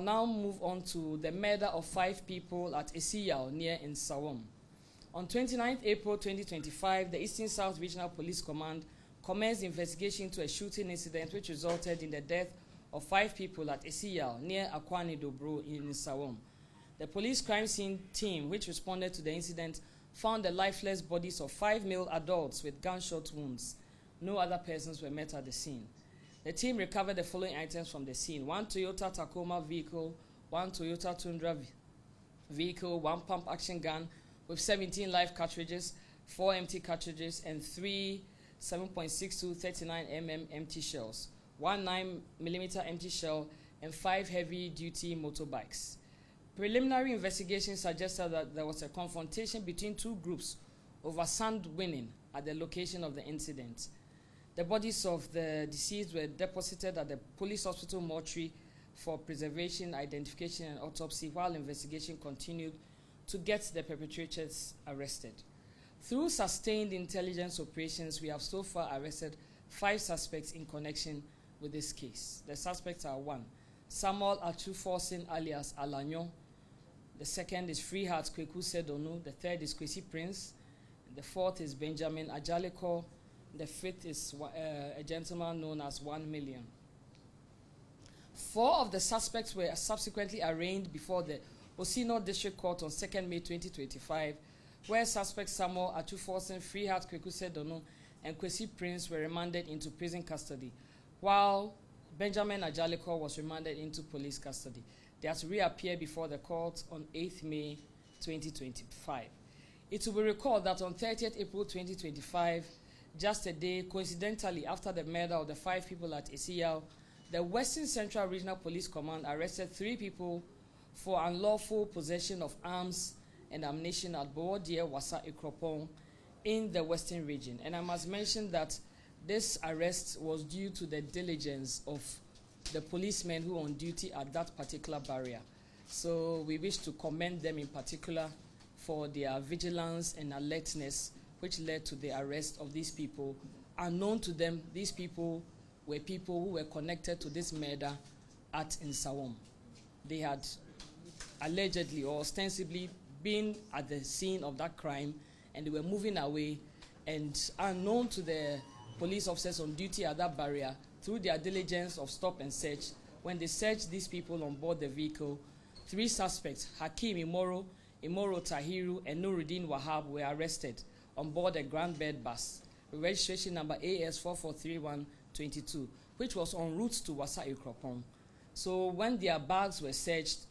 now move on to the murder of 5 people at Asiyaw near Nsawam. On 29 April 2025, the Eastern South Regional Police Command commenced investigation into a shooting incident which resulted in the death of 5 people at Asiyaw near Akwani Dobro in Nsawam. The police crime scene team, which responded to the incident, found the lifeless bodies of 5 male adults with gunshot wounds. No other persons were met at the scene. The team recovered the following items from the scene: 1 Toyota Tacoma vehicle, 1 Toyota Tundra vehicle, 1 pump action gun with 17 live cartridges, 4 empty cartridges, and 3 7.62 39mm empty shells, 1 9mm empty shell, and 5 heavy-duty motorbikes. Preliminary investigation suggested that there was a confrontation between 2 groups over sand winning at the location of the incident. The bodies of the deceased were deposited at the police hospital mortuary for preservation, identification, and autopsy while investigation continued to get the perpetrators arrested. Through sustained intelligence operations, we have so far arrested 5 suspects in connection with this case. The suspects are: 1 Samuel Achuforsin alias Alanyo. The second is Freeheart Kweku Sedonu. The third is Kwesi Prince. The fourth is Benjamin Ajaleko. The fifth is a gentleman known as 1 Million. 4 of the suspects were subsequently arraigned before the Osino District Court on 2nd May 2025, where suspects Samuel Achuforsin, Freeheart Kweku Sedonu, and Kwesi Prince were remanded into prison custody, while Benjamin Ajaleko was remanded into police custody. They are to reappear before the court on 8th May 2025. It will be recalled that on 30th April 2025, just a day coincidentally after the murder of the 5 people at Asiyaw, the Western Central Regional Police Command arrested 3 people for unlawful possession of arms and ammunition at Boodie Wasa Ikropong in the Western region. And I must mention that this arrest was due to the diligence of the policemen who were on duty at that particular barrier. So we wish to commend them in particular for their vigilance and alertness, which led to the arrest of these people. Unknown to them, these people were people who were connected to this murder at Nsawam. They had allegedly or ostensibly been at the scene of that crime, and they were moving away, and unknown to the police officers on duty at that barrier, through their diligence of stop and search, when they searched these people on board the vehicle, 3 suspects, Hakim Imoro, Tahiru, and Nuruddin Wahab, were arrested on board a Grand Bed bus, registration number AS443122, which was en route to Wasa Ikropong. So when their bags were searched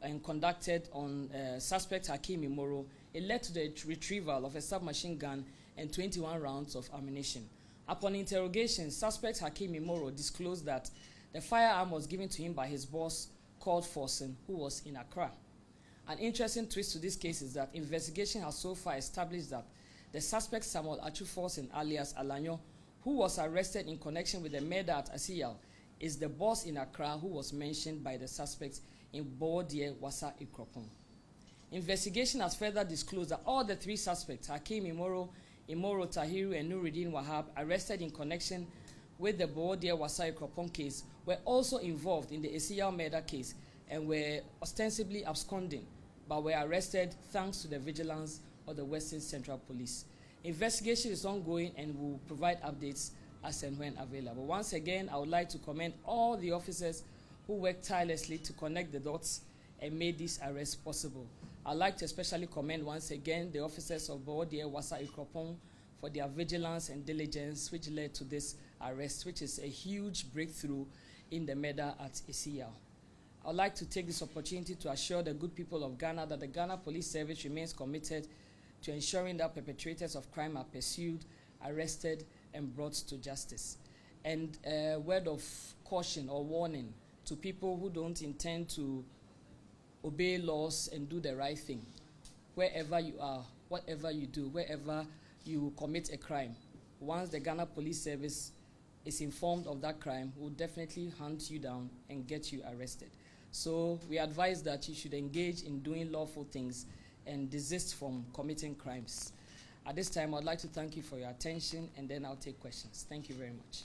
and conducted on suspect Hakim Imoro, it led to the retrieval of a submachine gun and 21 rounds of ammunition. Upon interrogation, suspect Hakim Imoro disclosed that the firearm was given to him by his boss called Forsen, who was in Accra. An interesting twist to this case is that investigation has so far established that the suspect Samuel Achuforsin alias Alanyo, who was arrested in connection with the murder at Asiyaw, is the boss in Accra who was mentioned by the suspects in Boodie Wasa Ikropong. Investigation has further disclosed that all the 3 suspects, Hakim Imoro, Tahiru, and Nuruddin Wahab, arrested in connection with the Boodie Wasa Ikropong case, were also involved in the Asiyaw murder case and were ostensibly absconding, but were arrested thanks to the vigilance of the Western Central Police. Investigation is ongoing and will provide updates as and when available. Once again, I would like to commend all the officers who worked tirelessly to connect the dots and made this arrest possible. I'd like to especially commend once again the officers of Boodie Wasa Ikropong for their vigilance and diligence, which led to this arrest, which is a huge breakthrough in the murder at Asiyaw. I'd like to take this opportunity to assure the good people of Ghana that the Ghana Police Service remains committed to ensuring that perpetrators of crime are pursued, arrested, and brought to justice. And a word of caution or warning to people who don't intend to obey laws and do the right thing. Wherever you are, whatever you do, wherever you commit a crime, once the Ghana Police Service is informed of that crime, will definitely hunt you down and get you arrested. So we advise that you should engage in doing lawful things and desist from committing crimes. At this time, I'd like to thank you for your attention, and then I'll take questions. Thank you very much.